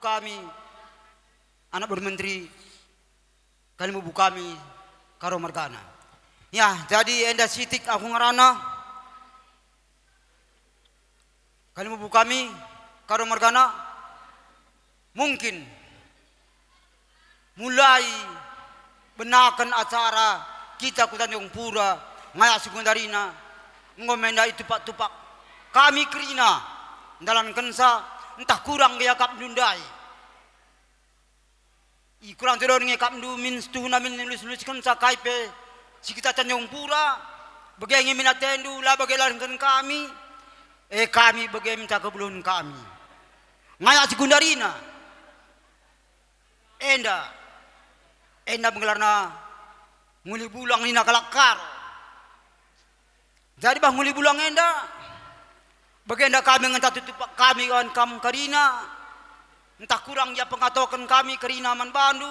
kami anak bermenteri kalimu bu kami karo margana. Ya, jadi enda sitik aku ngerana kalimu bu kami karo margana mungkin mulai benakan acara kita ku Tanjung Pura ngaya sekundarina ngomenda itu tupak kami kerina dalam kensa entah kurang gaya kap dundai i kurang teror nge kap du min stu na min nulis kensa kaipe si kita Tanjung Pura bagai minatendu la bagai larangkan kami kami bagai minta kebelun kami ngaya sekundarina enda menggelarna nguli bulang nina kalakar. Jadi bah nguli bulang enda bagenda kami ngentah tutup kami kan kam karina entah kurang ya pengatokan kami karina man bandu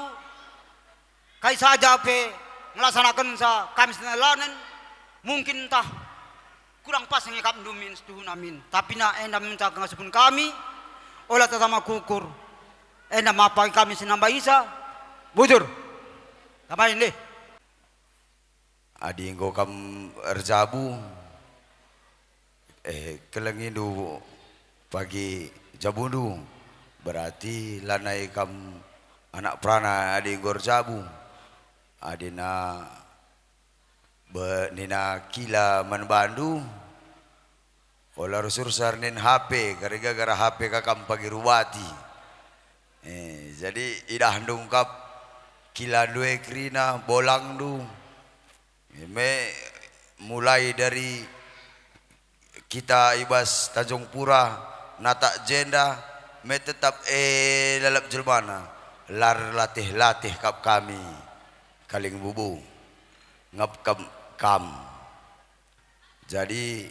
kai saja pe melaksanakan sa kami senelanen mungkin entah kurang pas ngekap dumin setuhun amin tapi na enda minta ngasupun kami olah tetama kukur enda mapai kami senambah isa bujur tambahin deh adi engko kam erjabu kelengidu pagi jabundu berarti lanai kam anak prana adi engko erjabu adina nina kila manbandu olah rusur sarnin HP gara-gara HP kakam pagi ruwati jadi idah dungkap kila dua krina bolang du me mulai dari kita ibas Tanjung Pura natak jenda me tetap lalap jelmana lar latih kap kami kaling bubu ngap kam jadi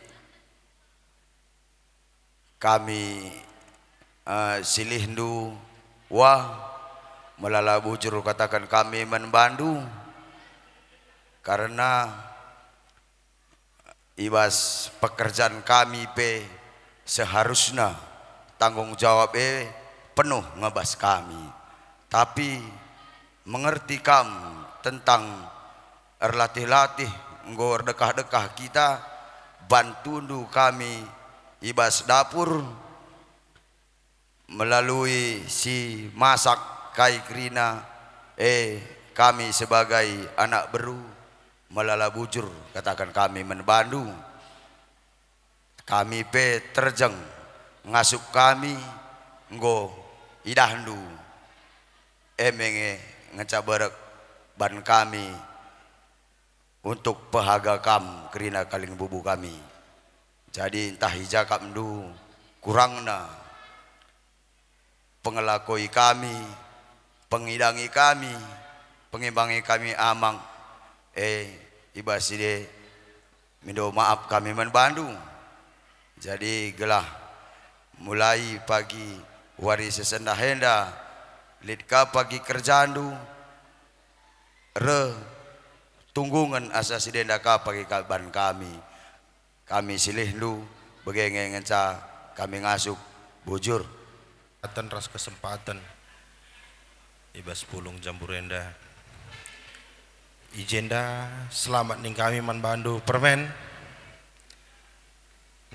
kami silihdu wah melala bujur katakan kami menbandu karena ibas pekerjaan kami seharusnya tanggung jawab penuh ngebas kami tapi mengerti kamu tentang erlatih-latih nggo dekah-dekah kita bantu kami ibas dapur melalui si masak kai krina kami sebagai anak beru melala bujur katakan kami menbandu kami terjeng ngasup kami nggo idahndu emenge ngecaberek ban kami untuk pehaga kam kerina kaling bubu kami jadi entah hija kamdu kurangna pengelakoi kami pengidangi kami pengimbangi kami amang ibaside mindo maaf kami menbandu jadi gelah mulai pagi wari sesenda henda litka pagi kerjandu tunggungan asa sidenda ka pagi kaban kami silih lu begenge ngenca kami ngasup bujur ras kesempatan ibas pulung jamburenda ijenda selamat ning kami man bandu permen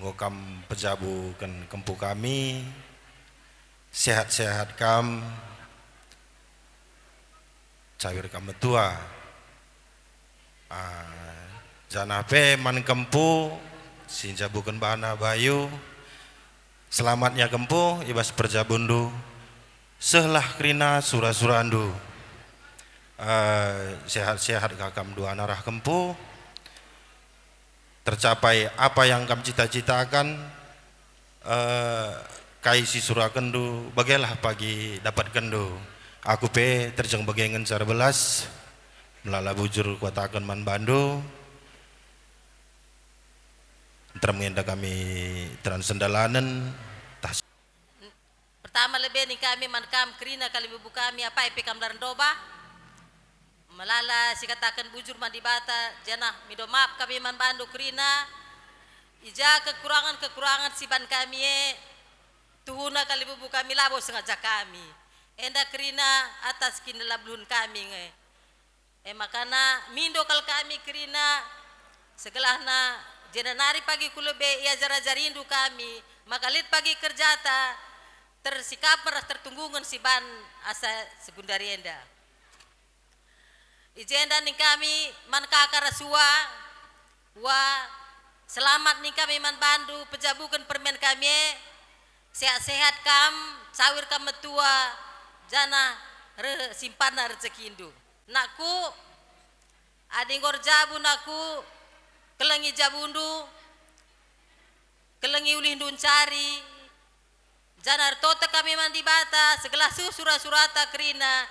ngokam pejabu kan kempu kami sehat-sehat kam cawir kam tua janape man kempu sinjabukan bana bayu selamatnya kempu ibas perjabundu sehlah krina surah-surandu sehat-sehat kakam dua narah kempu tercapai apa yang kam cita-citakan kai si surah kendu bagailah pagi dapat kendu aku terjeng bagai ngencar belas melala bujur kuatakan man bandu termenda kami transendalanen pertama lebih nih kami man kam krina kali bubu kami apa kam darandoba melala si katakan bujur mandi bata janah mido maaf kami man bandu krina ija kekurangan si ban kami tuhuna kali bubu kami labo sengaja kami. Enda kerina atas kini lablun kami nge. Makana mindo kal kami kerina segelahna jenanari pagi kulebe ia jara-jarindu kami. Makalit pagi kerjata tersikap meras tertunggungan si ban asa segundari enda. Ijenda ning kami man kakara suwa wa selamat ning kami man bandu pejabukan permen kami sehat-sehat kam sawir kam metua jana simpana rezekindu. Nakku adingor jabu naku kelengi jabundu kelengi ulindun cari janar tota kami mandi bata segelas surata kerina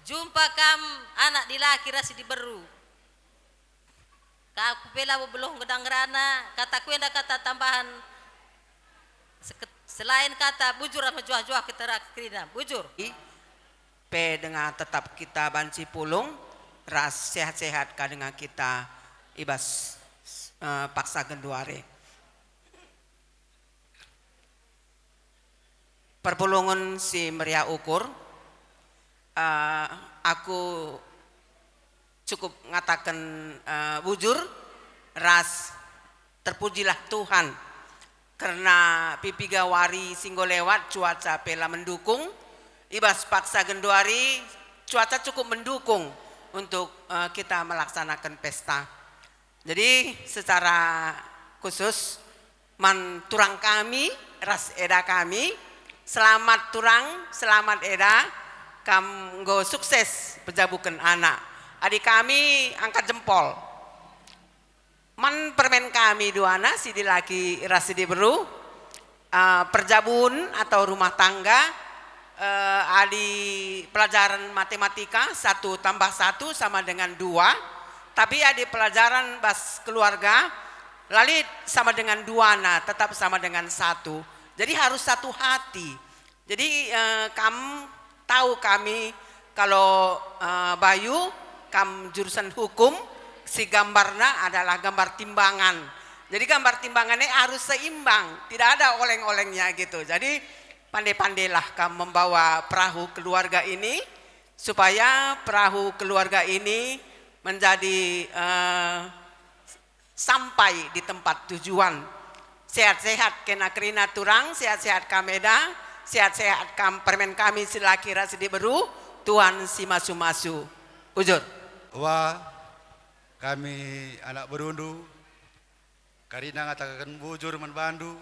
jumpa kam anak dilaki rasi diberu kaku pela belum gedang rana kataku enda kata tambahan selain kata bujur sama juah-juah kita kerina bujur P dengan tetap kita banci pulung ras sehat-sehat ka dengan kita ibas paksa genduare perpulungan si meriah ukur aku cukup ngatakan bujur ras terpujilah Tuhan karena pipi gawari singgo lewat cuaca pela mendukung ibas paksa genduari cuaca cukup mendukung untuk kita melaksanakan pesta. Jadi secara khusus man turang kami ras eda kami selamat turang selamat eda kamgo sukses pejabukan anak adik kami angkat jempol man permen kami duana si dilaki ras di beru perjabun atau rumah tangga adi pelajaran matematika 1 tambah 1 sama dengan 2 tapi adi pelajaran bas keluarga lalit sama dengan 2 nah tetap sama dengan 1 jadi harus satu hati jadi kamu tahu kami kalau Bayu kam jurusan hukum si gambarnya adalah gambar timbangan jadi gambar timbangannya harus seimbang tidak ada oleng-olengnya gitu jadi pandai-pandailah kamu membawa perahu keluarga ini supaya perahu keluarga ini menjadi sampai di tempat tujuan. Sehat-sehat kena kerina turang, sehat-sehat kameda, sehat-sehat kam permen kami silaki rasi beru, Tuhan si masu-masu. Ujur. Wah, kami anak berundu, karina ngatakan bujur menbandu.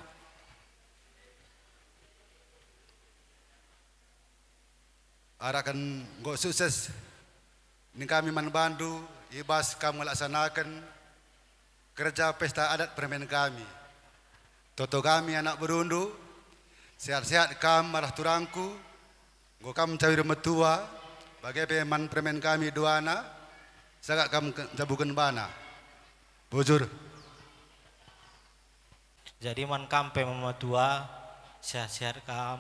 Arakan gak sukses ini kami membantu ibas kamu melaksanakan kerja pesta adat permen kami toto kami anak berundu sehat-sehat kam marah turangku gak kamu cawir metua bagai peman permen kami duana sagak kamu jabukan bana bujur jadi man kampe mematua sehat-sehat kam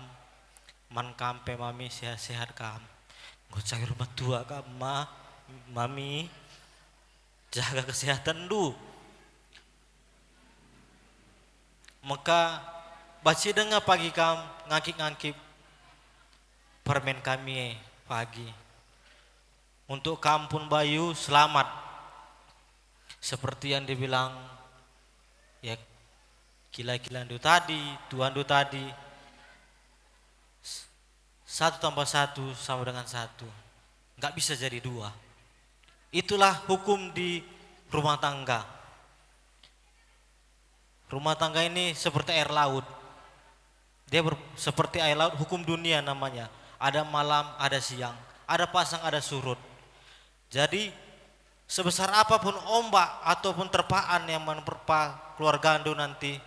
man kampe mami sehat-sehat kam nggak cari rumah tua kam mami jaga kesehatan du maka baca dengar pagi kam ngakip-ngakip permen kami pagi untuk kampung Bayu selamat seperti yang dibilang ya kila-kila tuan du tadi 1 tambah 1 sama dengan 1 nggak bisa jadi 2 itulah hukum di rumah tangga ini seperti air laut dia seperti air laut hukum dunia namanya ada malam ada siang ada pasang ada surut jadi sebesar apapun ombak ataupun terpaan yang menerpa keluarga Andu nanti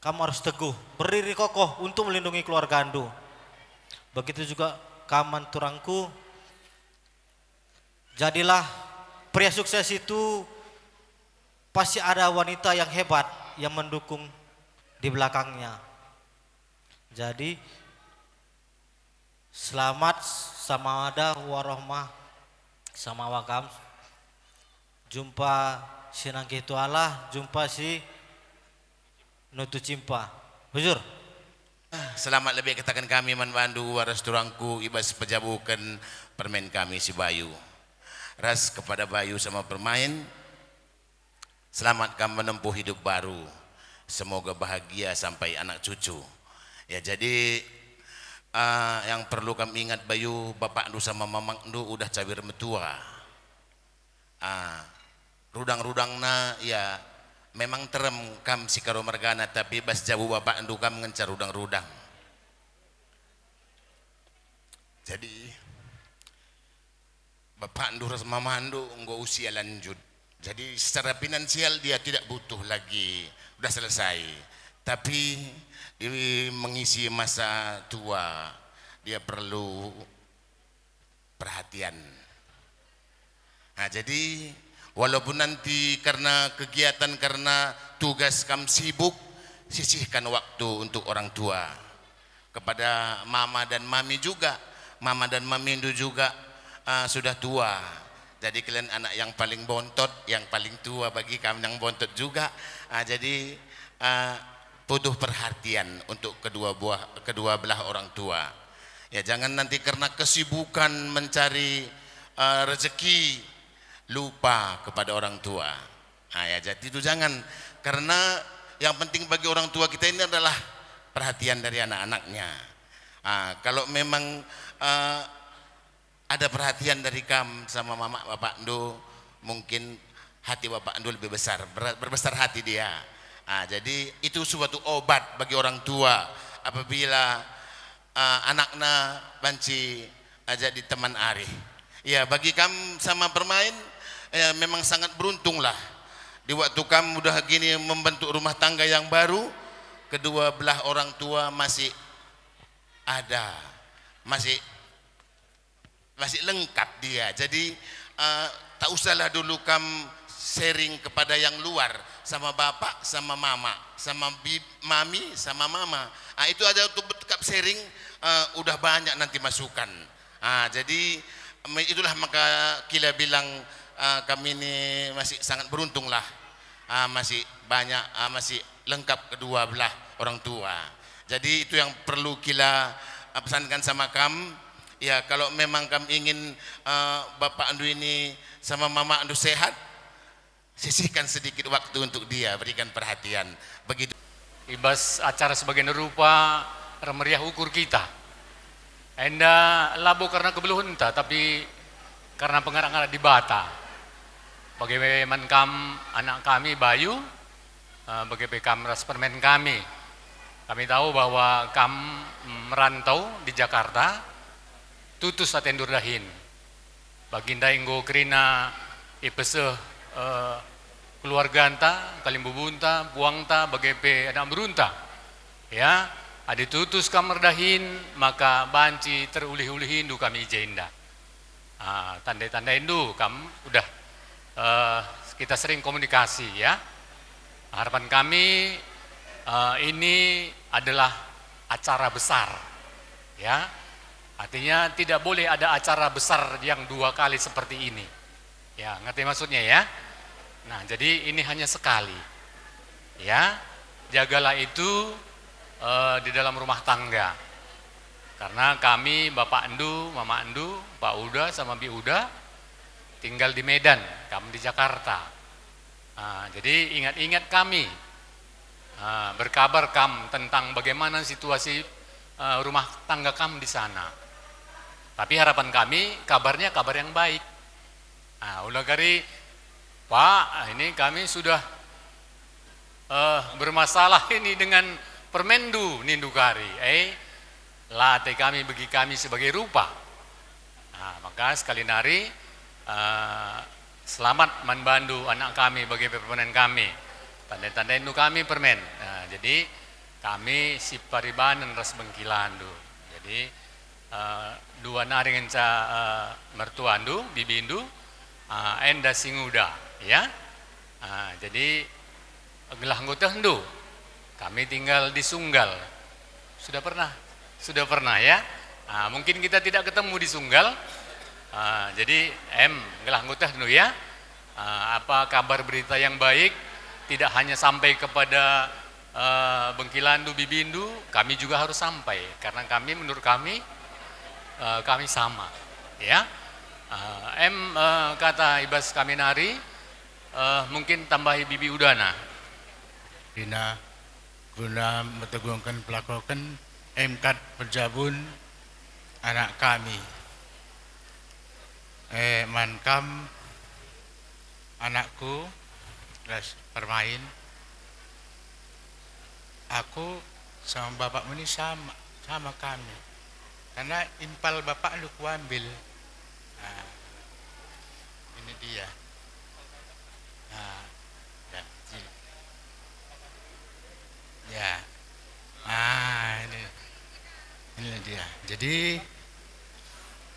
kamu harus teguh berdiri kokoh untuk melindungi keluarga Andu. Begitu juga kaman turangku jadilah pria sukses itu pasti ada wanita yang hebat yang mendukung di belakangnya jadi selamat sama ada warohmah sama wakam jumpa si nangkitu Allah jumpa si nutu cimpa bujur Selamat lebih katakan kami man bandu waras turangku ibas pejabukan permen kami si Bayu. Ras kepada Bayu sama permain. Selamat kamu menempuh hidup baru. Semoga bahagia sampai anak cucu. Ya jadi yang perlu kami ingat Bayu, bapak ndu sama mamang ndu udah cawir metua. Rudang-rudangna ya memang terem kam si karo margana tapi bas jabu bapak ndu kam ngencar rudang-rudang. Jadi bapak ndu sama mama ndu nggo usia lanjut. Jadi secara finansial dia tidak butuh lagi, udah selesai. Tapi dia mengisi masa tua, dia perlu perhatian. Nah, jadi walaupun nanti karena kegiatan, karena tugas kamu sibuk, sisihkan waktu untuk orang tua. Kepada mama dan mami juga, mama dan mami itu juga sudah tua. Jadi kalian anak yang paling bontot, yang paling tua bagi kami yang bontot juga. Jadi butuh perhatian untuk kedua belah orang tua. Ya jangan nanti karena kesibukan mencari rezeki lupa kepada orang tua. Ya jadi itu jangan, karena yang penting bagi orang tua kita ini adalah perhatian dari anak-anaknya. Kalau memang ada perhatian dari kamu sama mama bapak ndu, mungkin hati bapak ndu lebih besar, berbesar hati dia. Jadi itu suatu obat bagi orang tua apabila anaknya banci jadi teman arih. Ya bagi kamu sama bermain memang sangat beruntung lah. Di waktu kamu udah gini membentuk rumah tangga yang baru, kedua belah orang tua masih ada, masih lengkap dia. Jadi tak usahlah dulu kamu sharing kepada yang luar, sama bapak, sama mama, sama mami, sama mama. Itu aja untuk bertekap sharing, udah banyak nanti masukan. Jadi itulah maka Kila bilang kami ini masih sangat beruntung lah, masih banyak, masih lengkap kedua belah orang tua. Jadi itu yang perlu Kila pesankan sama kamu. Ya kalau memang kamu ingin bapak andu ini sama mama andu sehat, sisihkan sedikit waktu untuk dia, berikan perhatian. Begitu. Ibas acara sebagian rupa remeriah ukur kita. Enda labo karena kebeluhan entah, tapi karena pengarang-arang di Bata. Bagaimana kam anak kami Bayu, bagaimana kam ras permen kami. Kami tahu bahwa kam merantau di Jakarta, tutus atendur dahin. Baginda inggo kerina ipeseh keluarga anta, kalimbubunta, buangta, bagepe anak berunta. Ya, ada tutus kamar dahin, maka banci terulih-ulihin du kami jenda. Tanda-tanda indu kam udah kita sering komunikasi ya. Harapan kami ini adalah acara besar, ya. Artinya tidak boleh ada acara besar yang dua kali seperti ini. Ya, ngerti maksudnya ya? Nah, jadi ini hanya sekali. Ya, jagalah itu di dalam rumah tangga. Karena kami, Bapak Endu, Mama Endu, Pak Uda sama Bi Uda tinggal di Medan, kami di Jakarta. Jadi ingat-ingat kami, berkabar kami tentang bagaimana situasi rumah tangga kami di sana. Tapi harapan kami, kabarnya kabar yang baik. Ulah kari, Pak, ini kami sudah bermasalah ini dengan Permendu Nindukari. Latih kami bagi kami sebagai rupa. Maka sekali nari selamat manbandu anak kami bagi permen kami. Tanda-tanda itu kami permen. Jadi kami si paribanan ras bengkilandu. Jadi dua nari ngenca mertuandu, bibindu, enda singuda, ya. Jadi gelah anggota hendu. Kami tinggal di Sunggal. Sudah pernah ya. Mungkin kita tidak ketemu di Sunggal. Jadi gelah anggota hendu ya. Apa kabar berita yang baik tidak hanya sampai kepada Bengkilandu Bibindu, kami juga harus sampai karena kami menurut kami sama, ya. Kata Ibas Kaminari, mungkin tambahi Bibi Udana. Dina guna metegungkan pelakukan emkat perjabun anak kami. Mankam anakku kelas permain. Aku sama bapakmu ini sama kami. Karena impal bapak lu ku ambil. Nah, ini dia. Nah, ya. Ini dia. Jadi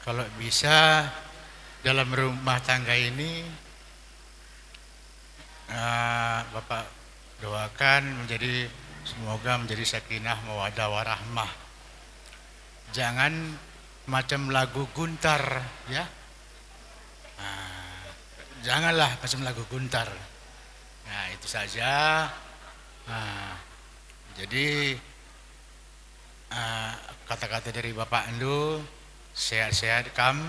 kalau bisa dalam rumah tangga ini Bapak doakan semoga menjadi sakinah mawaddah warahmah. Jangan macam lagu Guntar, ya. Janganlah macam lagu Guntar. Nah, itu saja. Jadi kata-kata dari Bapak Endu, sehat-sehat kam,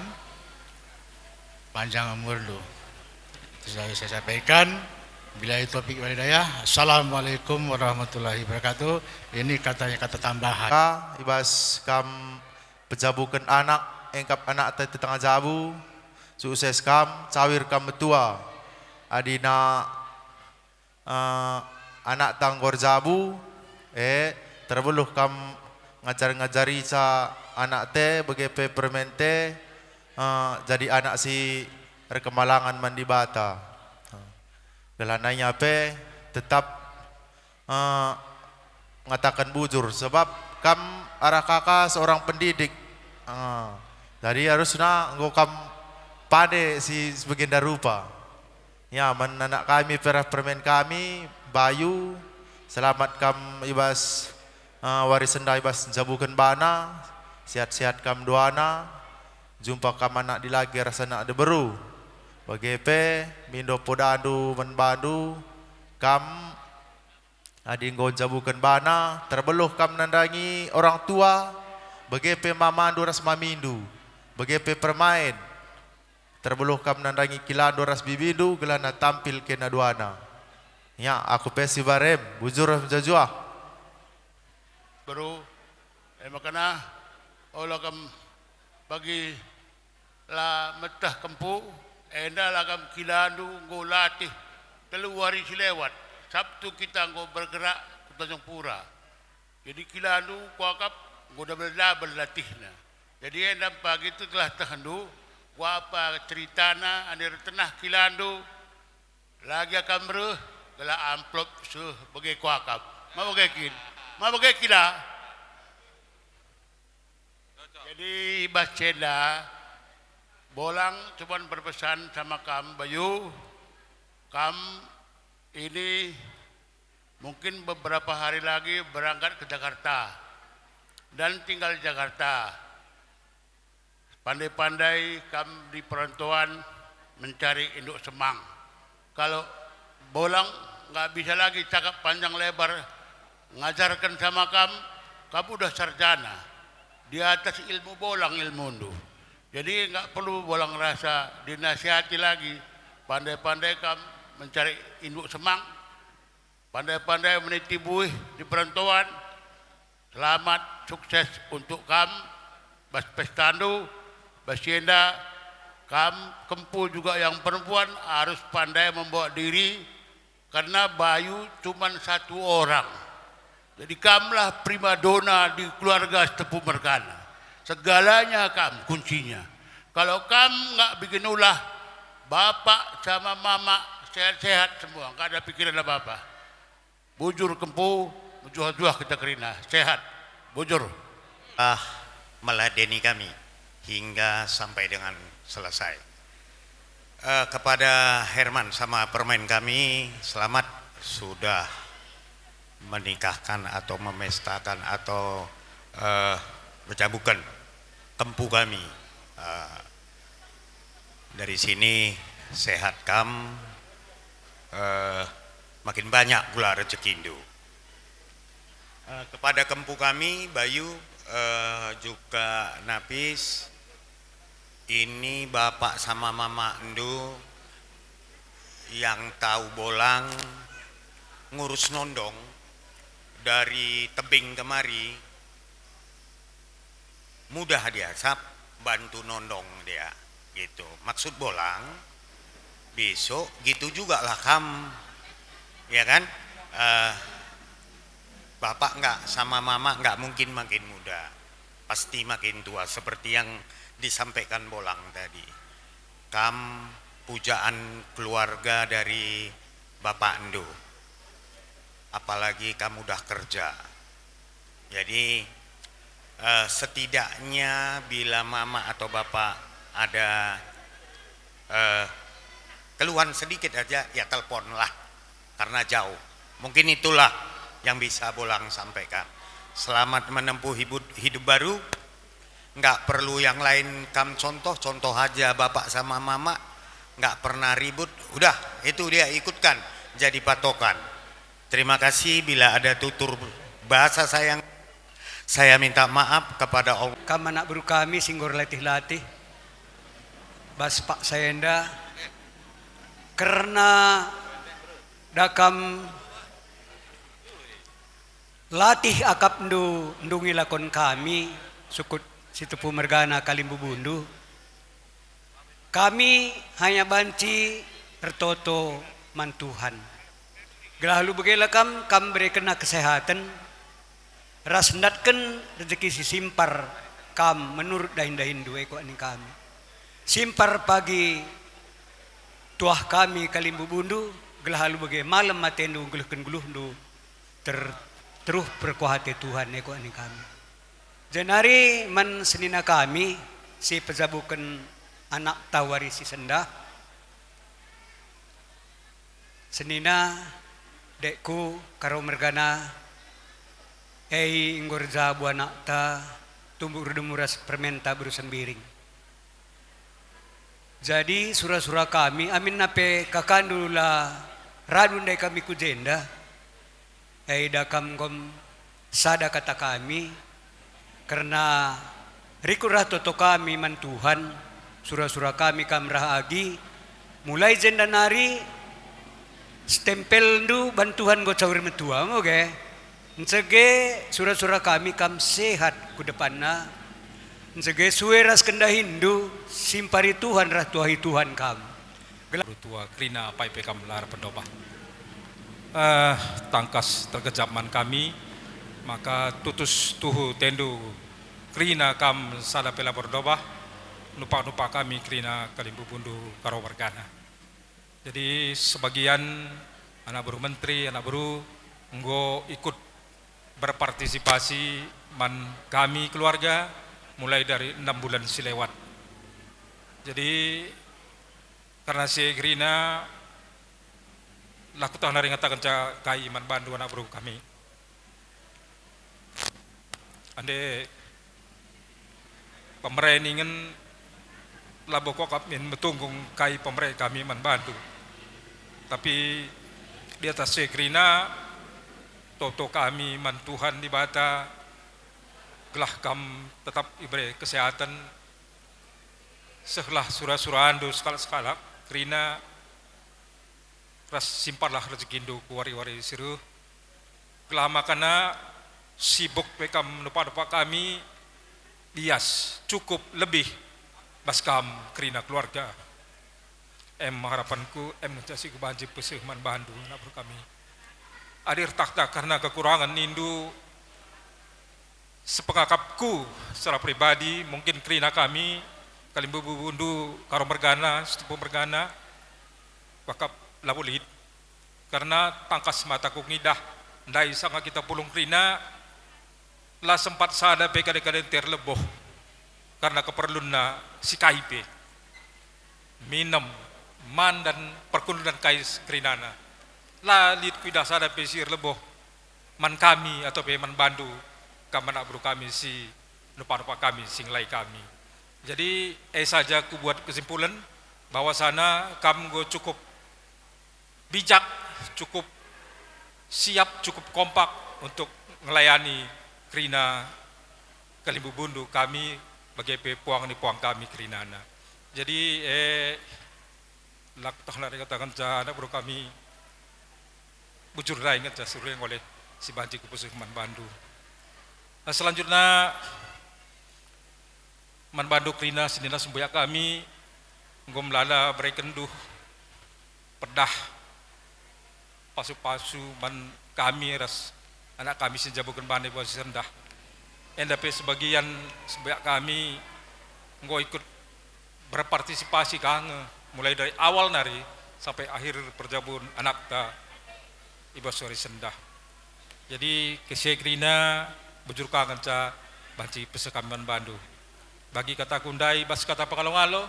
panjang umur lu. Itu saya sampaikan. Bila itu topik walidayah. Assalamualaikum warahmatullahi wabarakatuh. Ini kata tambahan. Ibas kam pejabukan anak, engkap anak tadi tengah jabu, sukses kam, cawir kam betua, adina anak tanggor jabu, terbeluh kam ngajari sa anak te, begepe permente, jadi anak si rekemalangan mandi bata. Gelananya pe tetap mengatakan bujur sebab kam arah kakak seorang pendidik. Jadi harusnya kam pade si sebagian rupa. Ya, anak kami permen kami Bayu selamat kam ibas warisan ibas jabukan bana sehat-sehat kam doana jumpa kam anak di lagi rasana ada beru. Bagepe mindo podadu menbandu kam adinggo jabukan bana terbeluh kam nandangi orang tua bagepe mamandu ras mamindu bagepe permain terbeluh kam nandangi kilando ras bibindu gelana tampil kena duana ya aku pesi barem bujur menjajua Baru makana olah kam bagi la metah kempu enda lagam kilandu nggo latih telu hari silewat Sabtu kita nggo bergerak ke Tanjung Pura. Jadi kilandu kuakap nggo double latihna. Jadi enda pagi itu telah tahandu apa ceritana anir tenah kilandu lagi akan mereh gala amplop sebagai kuakap. Ma bagai kila. Jadi bacenda Bolang cuman berpesan sama kam Bayu, kam ini mungkin beberapa hari lagi berangkat ke Jakarta dan tinggal di Jakarta. Pandai-pandai kam di perantauan mencari induk semang. Kalau Bolang nggak bisa lagi cakap panjang lebar ngajarkan sama kamu udah sarjana di atas ilmu Bolang ilmu undu. Jadi nggak perlu Bolang rasa dinasihati lagi. Pandai-pandai kam mencari induk semang, pandai-pandai meniti buih di perantauan. Selamat, sukses untuk kam, bas pestandu, basienda, kam kempu juga yang perempuan harus pandai membawa diri karena Bayu cuma satu orang. Jadi kamlah primadona di keluarga Setepu Merkana. Segalanya kam kuncinya. Kalau kam nggak bikin ulah, bapak sama mama sehat-sehat semua, nggak ada pikiran apa-apa. Bujur kempu, juah-juah kita kerina, sehat, bujur. Meladeni kami hingga sampai dengan selesai. Kepada Herman sama permen kami, selamat sudah menikahkan atau memestakan atau bercabukan kempu kami. Dari sini sehat kam, makin banyak gula rezekindu. Kepada kempu kami, Bayu, juga Nafis, ini Bapak sama Mama Endu yang tahu bolang, ngurus nondong dari tebing kemari, mudah dia, Sap, bantu nondong dia, gitu. Maksud bolang, besok gitu juga lah ya kan? Bapak enggak sama Mama enggak mungkin makin muda, pasti makin tua seperti yang disampaikan bolang tadi. Pujaan keluarga dari Bapak Endu, apalagi kamu udah kerja. Jadi setidaknya bila Mama atau Bapak ada keluhan sedikit aja, ya teleponlah karena jauh. Mungkin itulah yang bisa bolang sampaikan. Selamat menempuh hidup baru. Nggak perlu yang lain contoh aja Bapak sama Mama, nggak pernah ribut, udah itu dia ikutkan jadi patokan. Terima kasih. Bila ada tutur bahasa saya minta maaf kepada Allah. Kam anak baru kami singgor latih-latih bas Pak Sayenda karena dakam latih akap ndungi lakon kami sukut situ Pumergana Kalimbu Bundu. Kami hanya banci tertoto mantuhan. Gelalu begela kam berikan kesehatan, rasndatkan rezeki si simpar kam menurut dahin dua eko ani kami. Simpar pagi tuah kami Kalimbu Bundu, gelalu bege malam matendu guluh terus berkuhati Tuhan eko ani kami. Janari man senina kami si pezabukan anak tawari si senda. Senina dekku karo mergana inggor zabu anak ta tumbuh demuras permenta berusembiring. Jadi surah-surah kami amin nape kakandula radun dai kami kujenda dakam kom sada kata kami karena rikurah toto kami man Tuhan surah-surah kami kamrah agi mulai jenda nari stempel ndu bantuhan go caur metua moge nsege surah-surah kami kam sehat ku depanna nsege sueras kenda Hindu simpari Tuhan rah tuahi Tuhan kam tua krina pai pe kam lar pendobah tangkas terkejaman kami maka tutus tuhu tendu krina kam sada pela berdobah nupa kami krina Kalimbu Bundu karo wargana. Jadi sebagian anak baru menteri, anak baru nggo ikut berpartisipasi man kami keluarga mulai dari 6 bulan silewat. Jadi karena si krina laku tahun hari ngatakan kai man bandu anak baru kami. Ande pemerintah labo kokap min betunggung kai pemerintah kami membantu. Tapi di atas sekrina toto kami man Tuhan di bata gelah kam tetap ibadah kesehatan setelah surah-surah andu skala krina ras simparlah rezekindo ku wari-wari siru gelah makana sibuk bekam nupa kami bias cukup lebih baskam krina keluarga harapanku ngecasi ku banjir pesih man bandu anak kami adir takta karena kekurangan nindu sepengakapku secara pribadi mungkin krina kami Kalimbu Bundu karo mergana setupu mergana bakap labulit karena tangkas mataku ngidah ndai sanga kita pulung krina lah sempat sada pe kadang-kadang terleboh karena keperluan si kaipe minum man dan perkulunan kais krinana lah lit kuida sada pe sir leboh man kami atau pe man bandu kamana bro kami si nupa kami singlai kami. Jadi saja aku buat kesimpulan bahwa sana kamu cukup bijak, cukup siap, cukup kompak untuk melayani Krina Kalimbu Bundu kami bagi puang ni puang kami Krinana. Jadi lakukan dari katakan anak bro kami bujur rai ingat suruh oleh si Banci Kupusuh Man Bandu. Nah, selanjutnya Man Bandu Krina sinina semboyak kami ngom lala berekenduh pedah pasu-pasu man kami ras anak kami senjabukan bandai posisi rendah. Endape sebagian sebanyak kami nggo ikut berpartisipasi kange mulai dari awal nari sampai akhir perjabun anak ta iba sore sendah. Jadi kesekrina bujur kangen ca banci pesekaman Bandu. Bagi kata kundai bas kata pakalong-alo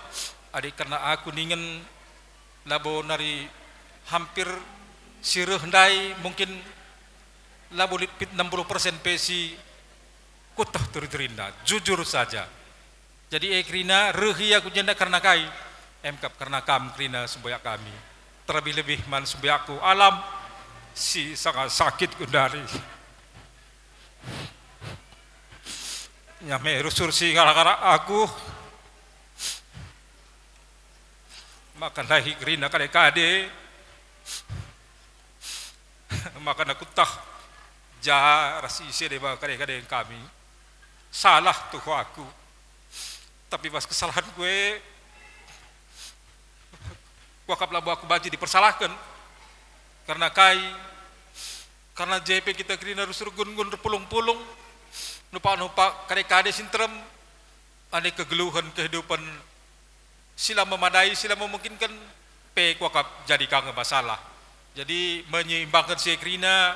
adik karena aku ningen labo nari hampir sireh ndai mungkin labo lipit 60% pesi kutah terinda jujur saja. Jadi Krina rehi aku jenda karena kai emkap karena kam Krina semboyak kami terlebih-lebih man semboyakku alam si sangat sakit kundari nyame rusur si gara-gara aku makan lahi Krina kade-kade makan aku tah jahat rasi isi deba kade-kade kami salah tuh aku, tapi pas kesalahan gue wakap labu aku baji dipersalahkan karena karena JP kita Krina rusur gun-gun pulung-pulung nupak-nupak kade-kade sintrem ada kegeluhan kehidupan sila memadai sila memungkinkan wakap jadi kangen masalah. Jadi menyeimbangkan si Krina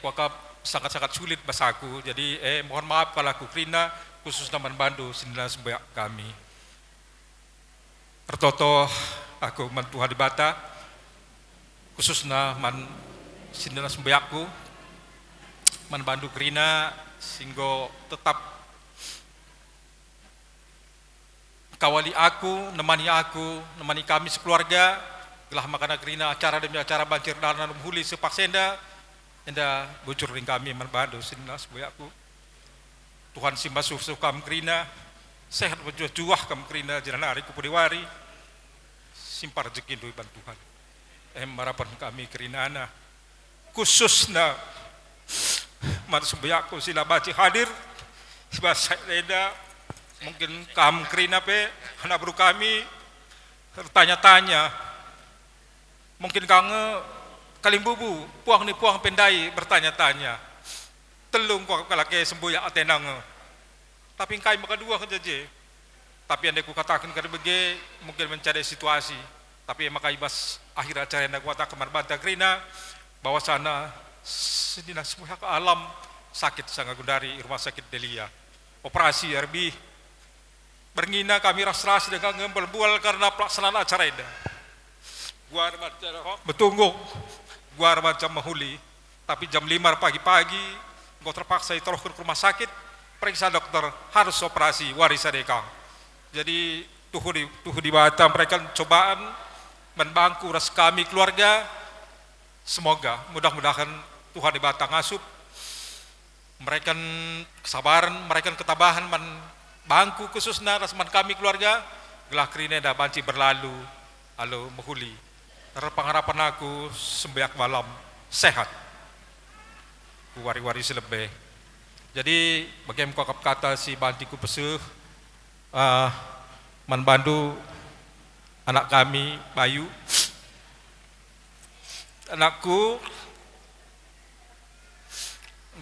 wakap sangat-sangat sulit bahasaku. Jadi mohon maaf kalau aku Krina khusus Man Bandu sinila semboyak kami. Ertoto aku man Tuhan di Bata khususnya man sinila semboyakku Man Bandu Krina singgo tetap kawali aku, nemani kami sekeluarga gelah makana Krina acara demi acara banjir dalam huli sepaksenda enda bocor ring kami Man Bandu sinna semboyakku. Tuhan simba suh kam Krina sehat berjuah kam Krina jenana hari kupudiwari simpar rezeki dui bantuhan. Harapan kami Krina ana khususna man semboyakku sila baci hadir sebab leda mungkin kam Krina pe anak bro kami bertanya-tanya mungkin kange Kalimbubu puang ni puang pendai bertanya-tanya telung kok kalake semboyak atenang tapi kai maka dua kejaje tapi anda ku katakan kada bege mungkin mencari situasi tapi maka ibas akhir acara anda kuata kemar banta Krina bahwa sana sedina semboyak alam sakit sangat gundari rumah sakit Delia operasi RB berngina kami ras-ras dengan ngembel-bual karena pelaksanaan acara ini gua bertunggu gua macam mahuli tapi jam 5 pagi-pagi gua terpaksa ditaruhkan ke rumah sakit periksa dokter harus operasi warisan dekang. Jadi tuh di Batam mereka cobaan membangku ras kami keluarga semoga mudah-mudahan Tuhan di Batam ngasup mereka kesabaran mereka ketabahan bangku khususnya rasman kami keluarga gelah Krina dah banci berlalu alo mahuli harapan aku semboyak malam sehat wari-wari selebih. Jadi bagaimana kata si Banci Kupusuh Man Bandu anak kami Bayu anakku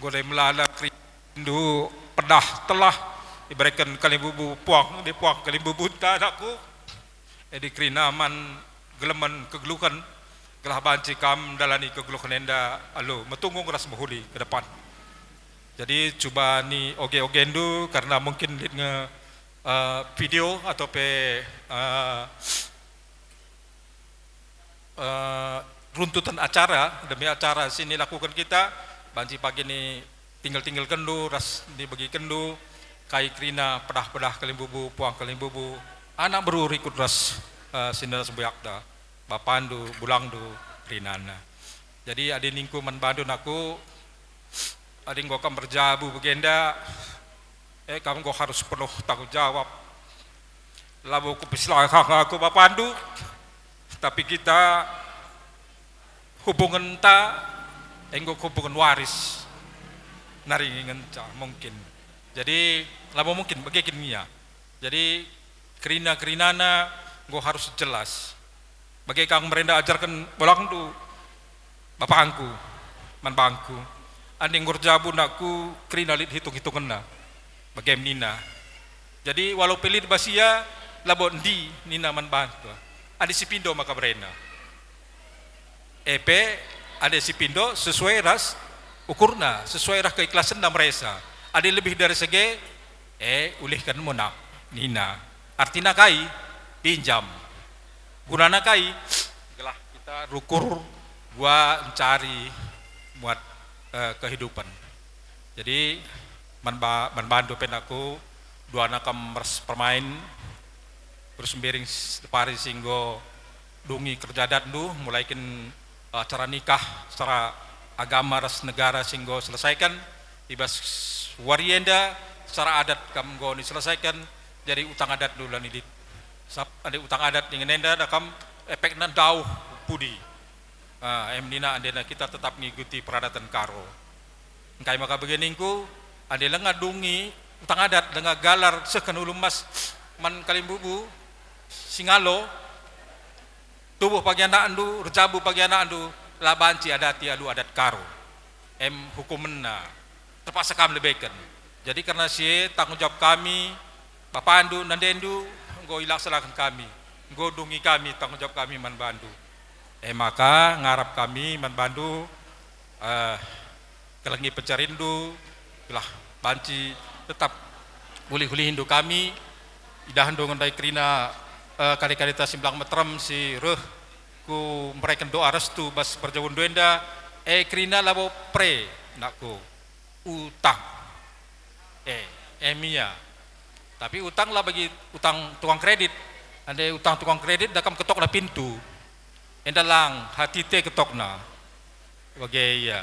goleh melala rindu pedah telah diberikan Kalimbubu puang di puang Kalimbubu ta anakku di Krina man geleman kegeluhan gelah banci kam dalani kegeluhan enda alo metunggung ras mahuli ke depan. Jadi coba ni oge-ogendu karena mungkin nge video atau runtutan acara demi acara sini lakukan kita banci pagi ni tinggal kendu ras ni bagi kendu kai Krina pedah-pedah Kalimbubu puang Kalimbubu anak beru ikut ras sini semboyak dah Bapandu Bulangdu Krinana. Jadi ade ningku manbandu naku, ade nggo kam berjabu begenda, kamu nggo harus penuh tanggung jawab. Labu ku pislahang aku bapandu, tapi kita hubungan ta, nggo hubungan waris, naringin ca mungkin. Jadi labu mungkin begini ya. Jadi kerina-kerinana nggo harus jelas. Bagi kang merenda ajarkan bolang tu bapakku, manbangku. Anding ngurjabu nakku kerina lit hitung-hitungan na. Bagi nina. Jadi walau pelit basia labon di nina manbantu. Ada si pindo maka berena. Epe ada si pindo sesuai ras ukurna, sesuai ras keikhlasan na mereka. Ada lebih dari segi ulihkan munak nina. Artinya kai pinjam. Gunana kai gelah kita rukur gua mencari buat kehidupan. Jadi manbantu penaku dua anak permain terus sembering pari singgo dungi kerja dandu mulaikin acara nikah secara agama ras negara singgo selesaikan ibas warienda secara adat kamgo diselesaikan jadi utang adat dulu nidit ada utang adat dengan nenda dakam efeknya dauh pudi nina andena kita tetap mengikuti peradatan karo engkai maka beginingku andela ngadungi utang adat dengan galar sekan ulum mas man kalimbubu singalo tubuh pagi anak andu rejabu pagi anak andu labanci adati alu adat karo hukumenna terpaksa kami lebihkan jadi karena si tanggung jawab kami bapak andu nandendu nggo ilaksanakan kami nggo dungi kami tanggung jawab kami manbandu maka ngarap kami manbandu kelengi pecarindu lah banci tetap huli-huli hindu kami idahan dongan dai kerina kali-kali ta simblang metrem si reh ku mereka doa restu bas perjawun duenda kerina labo pre nakku utang emia tapi utang lah bagi utang tukang kredit ada utang tukang kredit dakam ketok na pintu endalang hati te ketok na bagi ya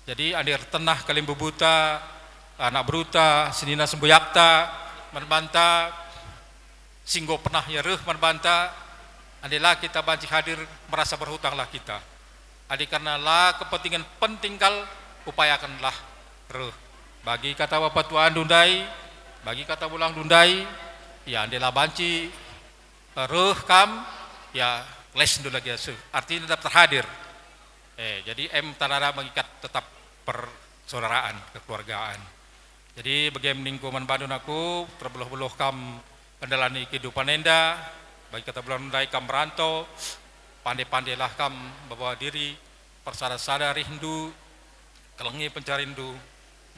jadi ada tenah kalim bebuta anak beruta senina sembuyakta manbanta singgo pernah ya reh manbanta adalah kita banci hadir merasa berhutanglah kita adik karena lah kepentingan pentingkal upayakanlah reh bagi kata bapak tuan dundai bagi kata bulang dundai ya adalah banci reh kam ya les dulu lagi artinya tetap terhadir jadi tanara mengikat tetap persaudaraan kekeluargaan jadi bagaimana lingkungan bandun aku terbeluh-beluh kam pendalani kehidupan enda bagi kata bulan dai kam merantau pandai-pandailah kam bawa diri persada-sada rindu kelengi pencarindu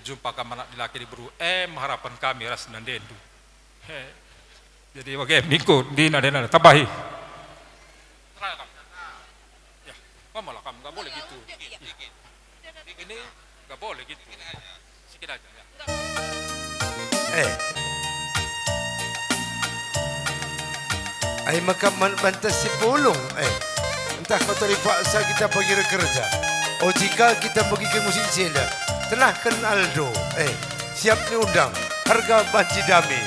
jumpa kam anak laki diburu harapan kami ras nandendu jadi bagaimana lingkungan di nadena tabahi ya malah kam nggak boleh gitu ini nggak boleh gitu sedikit aja ya. Ay makaman bantas si pulong entah kau terpaksa kita pergi kerja o jika kita pergi ke musik senda tenahkan Aldo siap diundang harga banci dami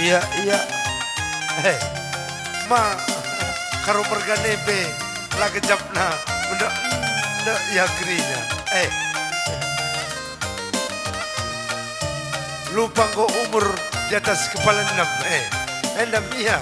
Iya, ma karo mergane pe la kejapna benda ya krinya lupa kok umur di atas kepala 6 endam iya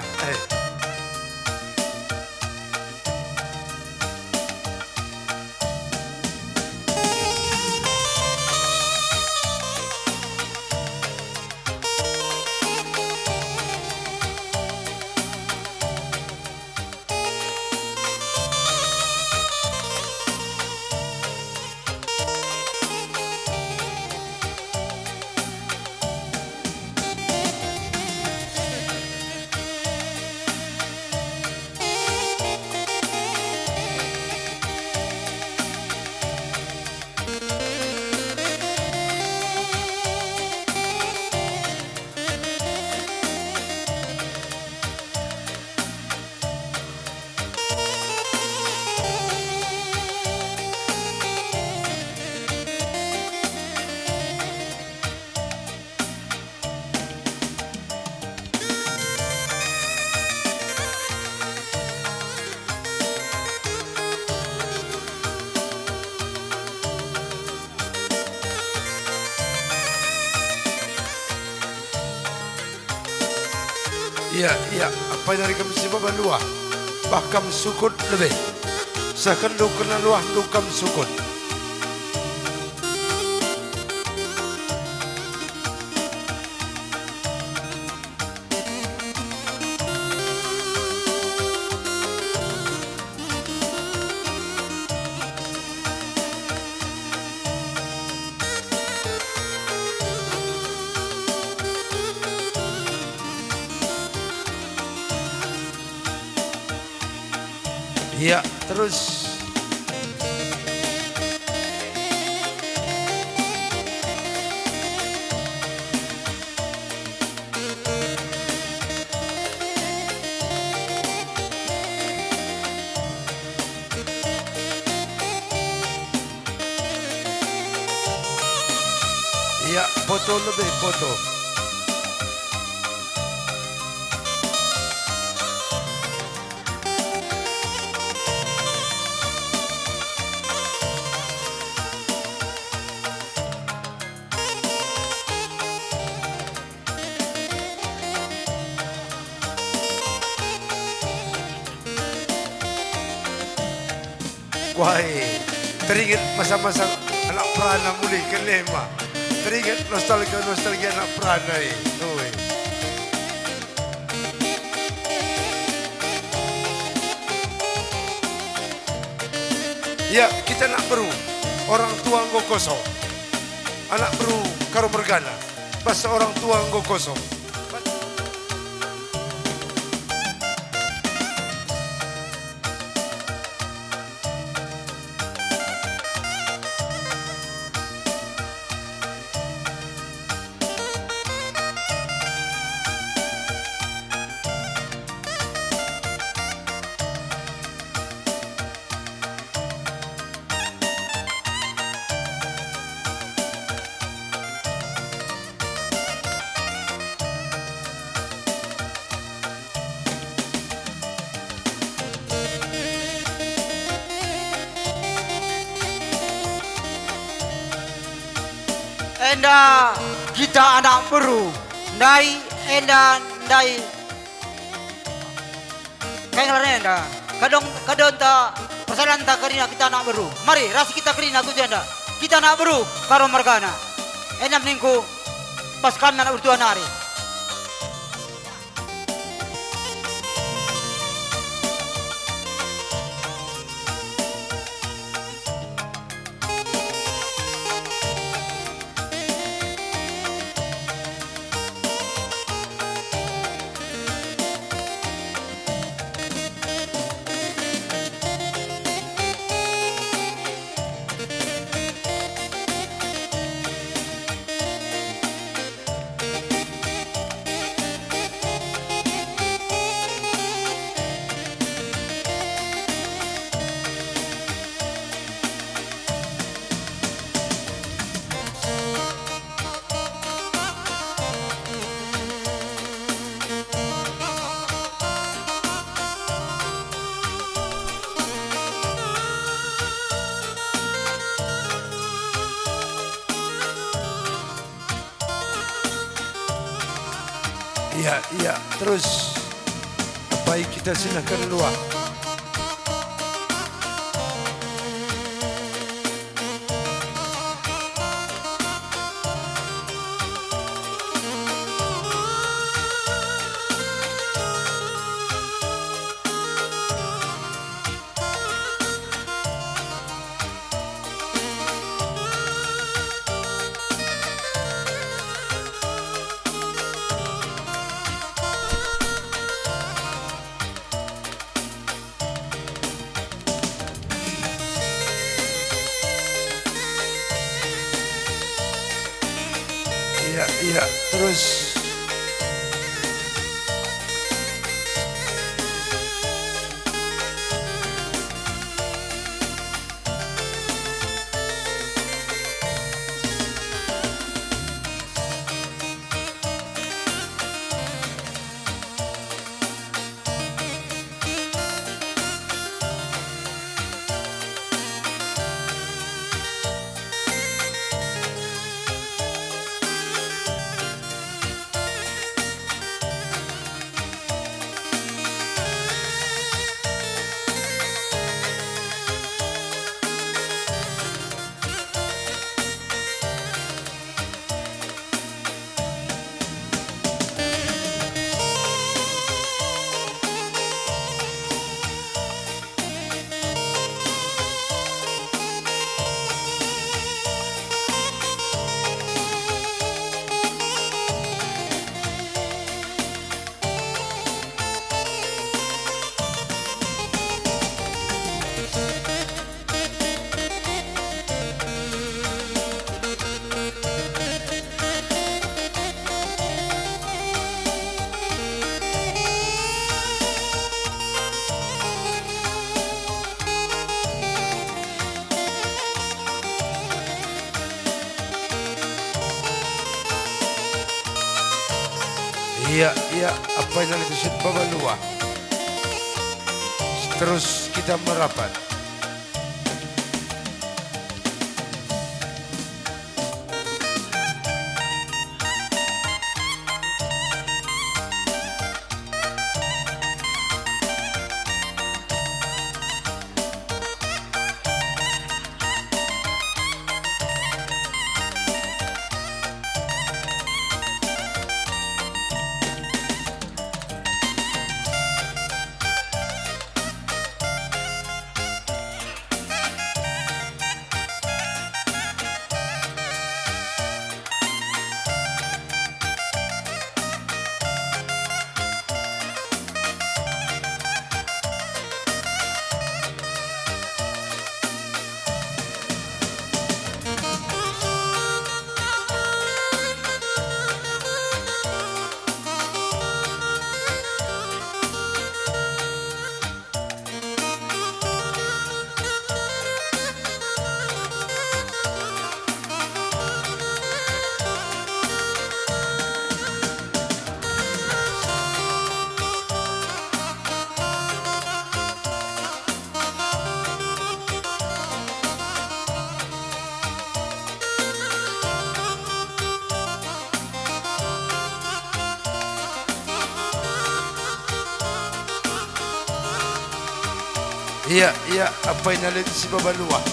Iya, apa yang dari kami siapa bandua? Bahkan sukut lebih. Seakan lu kena luah lu kam sukut. Iya, terus iya, foto lebih foto. Wahai, teringat masa-masa anak perana mulai ke lema. Teringat nostalgia anak perana itu. Ya, kita nak beru. Orang tua nggo kosong. Anak beru karo mergana. Pas orang tua nggo kosong. Enda kita anak beru, ndai enda ndai. Kengalan enda, kadon ta pasaran ta karina kita anak beru. Mari rasi kita karina tu janda. Kita anak beru karo margana. Enda minggu pas kami anak bertua nari. Iya, terus baik kita silakan luar. Iya, terus Iya, apa yang disebut babalua. Terus kita merapat. Iya, apa yang ada di si babalua.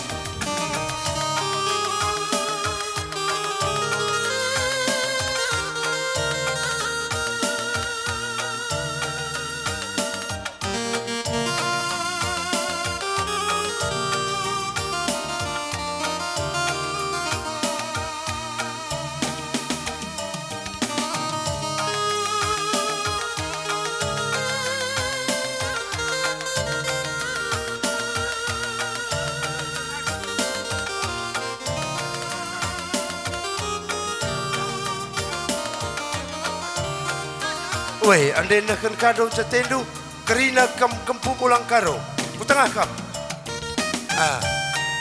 Weh, anda nakkan kado catendu kerina kempu pulang karo. Kutengah kam.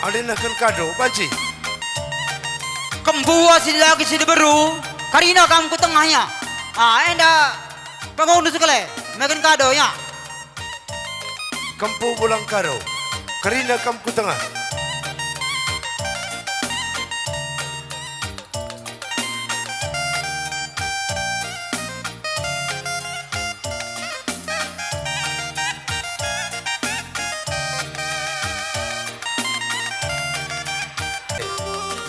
Anda nakkan kado, banci. Kembua sini lagi sini baru. Karina kamu kutengahnya. Enda bangun sekali. Makan kado ya. Kempu pulang karo. Kerina kam kutengah.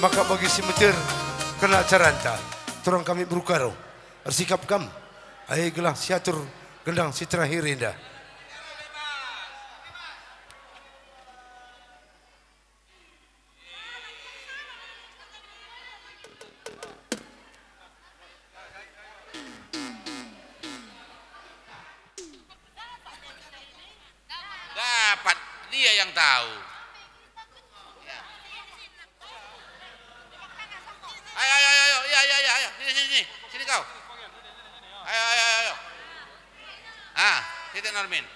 maka bagi si meter kena caranta turang kami berukaro bersikap kam ayo gelang siatur gendang si terakhir indah. Dapat dia yang tahu. Ayo, ayo, sini kau. Ayo. Titik Normin.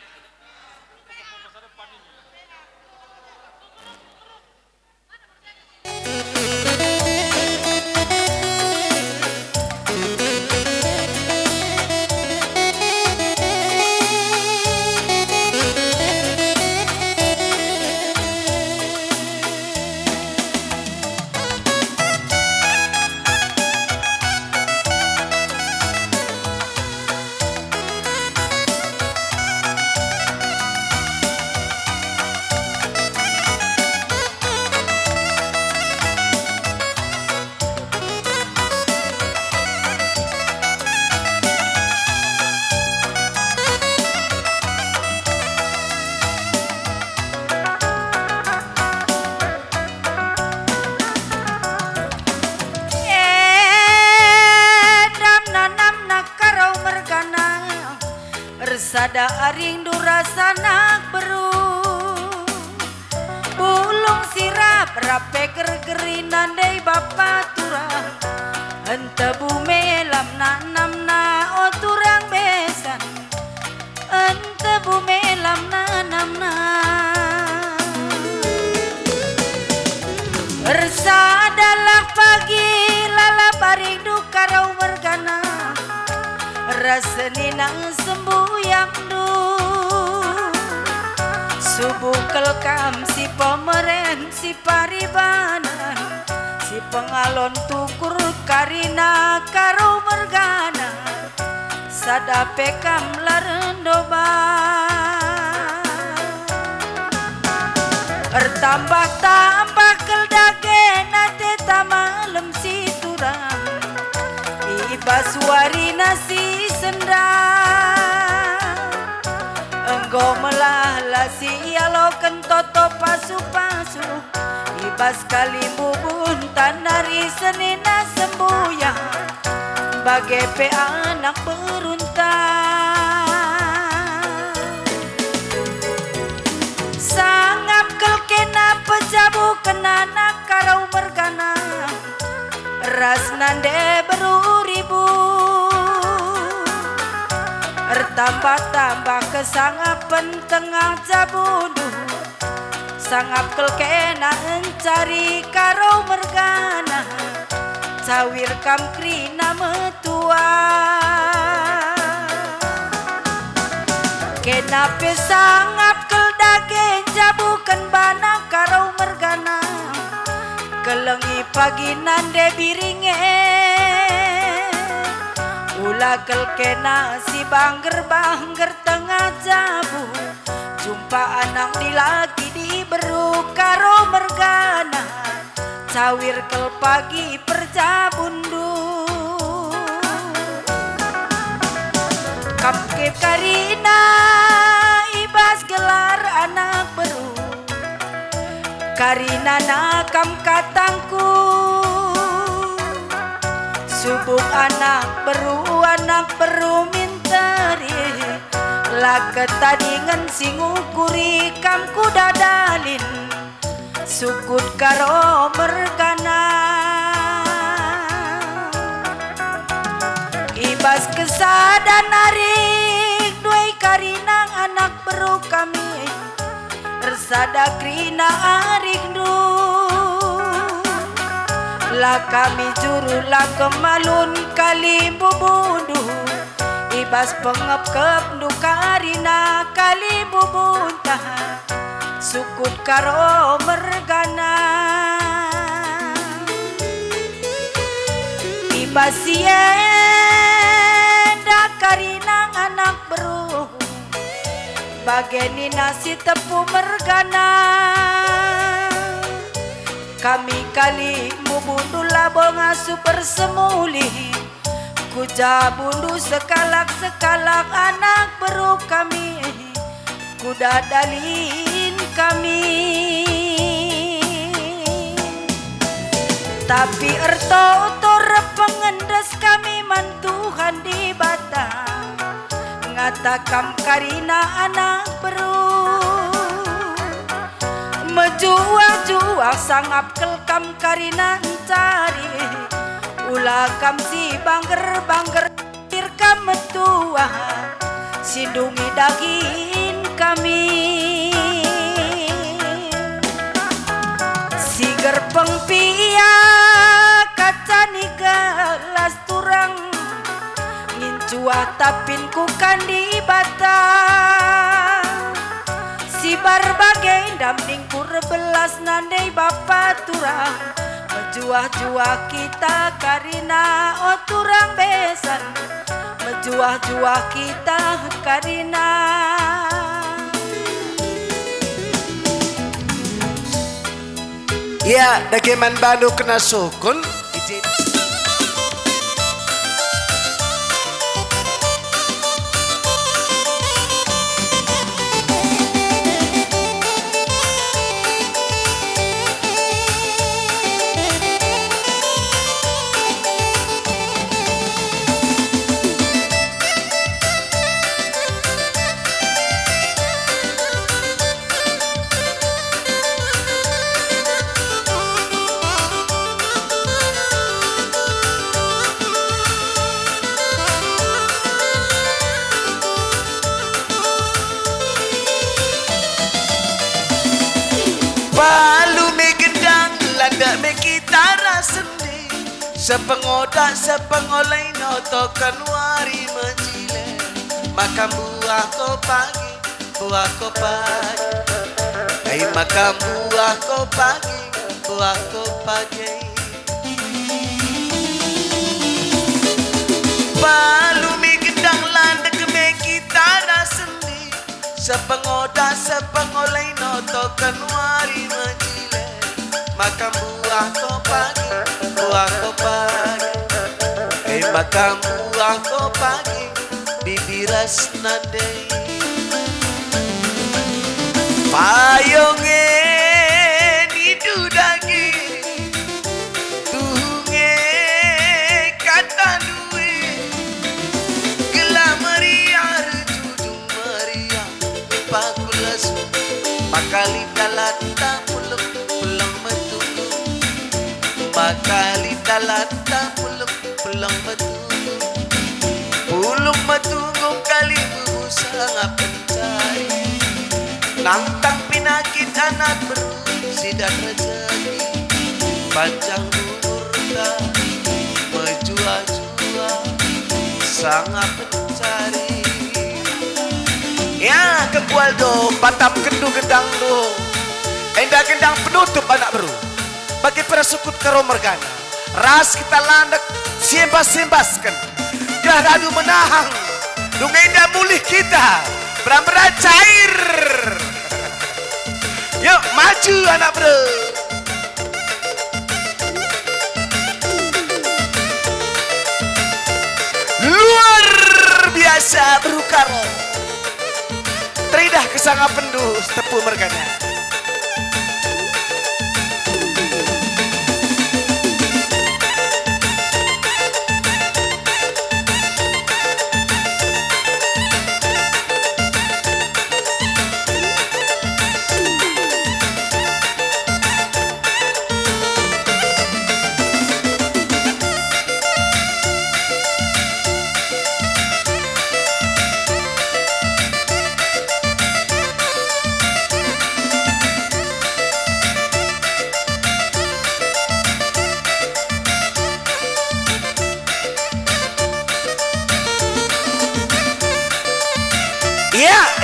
Sada aring durasanak beru bulung sirap rape gergerinan dei bapaturang ente bumelam nanamna oturang besan ente bumelam nanamna bersadalah pagi lala baring dukarau mergana rasani nang sembuyang du subuh kelkam si pemeren si paribanan si pengalon tukur karina karo mergana sadape kam larendoba ertambah-tambah keldage nate tamalem si turang ibaswari nasi sendang enggo melahlah si aloken toto pasu-pasu ibas kali bubun tanari senina sembuyang bagai pe anak beruntang sangap kelkena pejabu kenana karau mergana ras nande beruribu tambah-tambah kesangapan tengah jabudu sangap kelkena encari karo mergana cawir kam krina metua kenape sangap keldage jabukan bana karo mergana kelengi pagi nande biringe ulah kelkena si bangger-bangger tengah jabu jumpa anak di lagi di beru karo mergana cawir kel pagi perjabundu kamke karina ibas gelar anak beru karina nakam katangku subuh anak beru minteri laket tadingan singukuri kam kuda dalin sukut karo mergana ibas kesadan narik duai karinang anak beru kami ersada krina arik du la kami juru la kemalun kali bubundu ibas pengep-kep du karina kali bubunta sukut karo mergana ibas sienda karina anak beru bageni nasi tepu mergana kami kali mubundu labong asu persemuli kuja bundu sekalak-sekalak anak beru kami kuda dalin kami tapi erto utur pengendes kami mantuhan di batang ngatakam karina anak beru menjual-jual sangap kelkam karina cari ulah kam si bangger-bangger irkam metua sindungi daging kami siger pengpia kacani gelas turang ngincuah tapin kukan di batang si barbagai damning kurbelas nandai bapak turang menjuah-juah kita karina oh turang besan menjuah-juah kita karina ya dageman Bandung kena sukun izin Palu me gendang landa me kitara sendi sepengodak sepengolai notokan wari menjile makam buah ko pagi hai makam buah ko pagi Palu me gendang landa me kitara sendi sepengodak sepengolai notokan wari menjile makam buah ko pagi makam buah ko pagi bibiras nadei payonge didudagi tunge kata duwe gelameriar judung meria pakulas pakali dalata pulang metulu pakali dalata pulang metulu kali bubu sangat pencari nantang pinakit anak beru sidak rezeki panjang umur tak menjual-jual sangat pencari ya kebual do patap kendu gendang do endah gendang penutup anak beru bagi persukut karo mergana ras kita landak siembas-siembaskan gelah dadu menahang dungai dah mulih kita beram-beram cair yuk maju anak bro luar biasa berukaro teridah kesanga pendu tepu mergana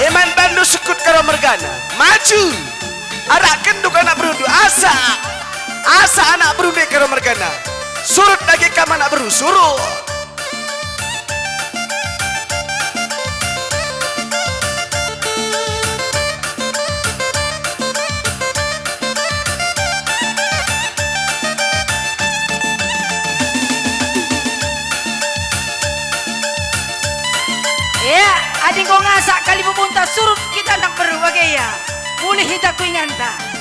Eman bandu sukut karo mergana maju arak kenduk anak berundu asa anak berundu karo mergana surut lagi kam anak beru surut Uli hita kuinganta.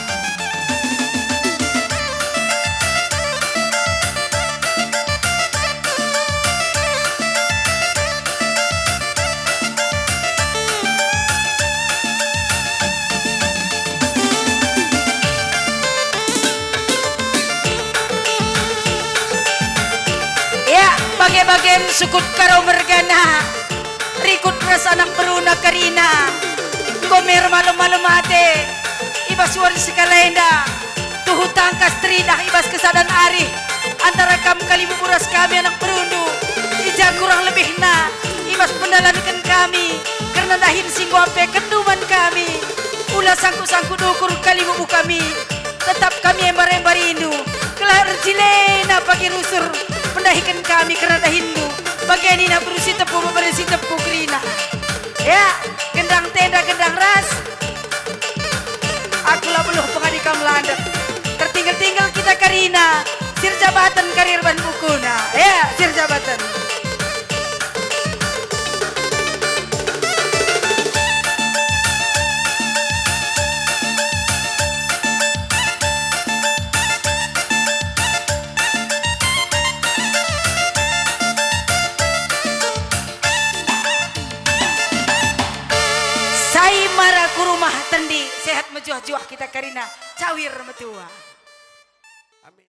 Bagian sukut karo mergana rikut ras anak beruna karina gomer malam-malam ate ibas suar sekalenda tuhu tangkas trina ibas kesadan ari antara kam kalimu buras kami anak berundu ija kurang lebih na ibas pendalankan kami karena dahin singwape kenduman kami ulah sangku-sangku dukur kalimu kami tetap kami embar-embar rindu kelar cilena pagi rusur pendahikan kami kerana Hindu bagian ini berusi tepu beberisi tepu kerina ya gendang tenda gendang ras akulah beluh pengadikam Melanda tertinggal-tinggal kita karina sir jabatan karir ban bukuna ya sir jabatan. Sehat mejuah-juah kita karina cawir metua.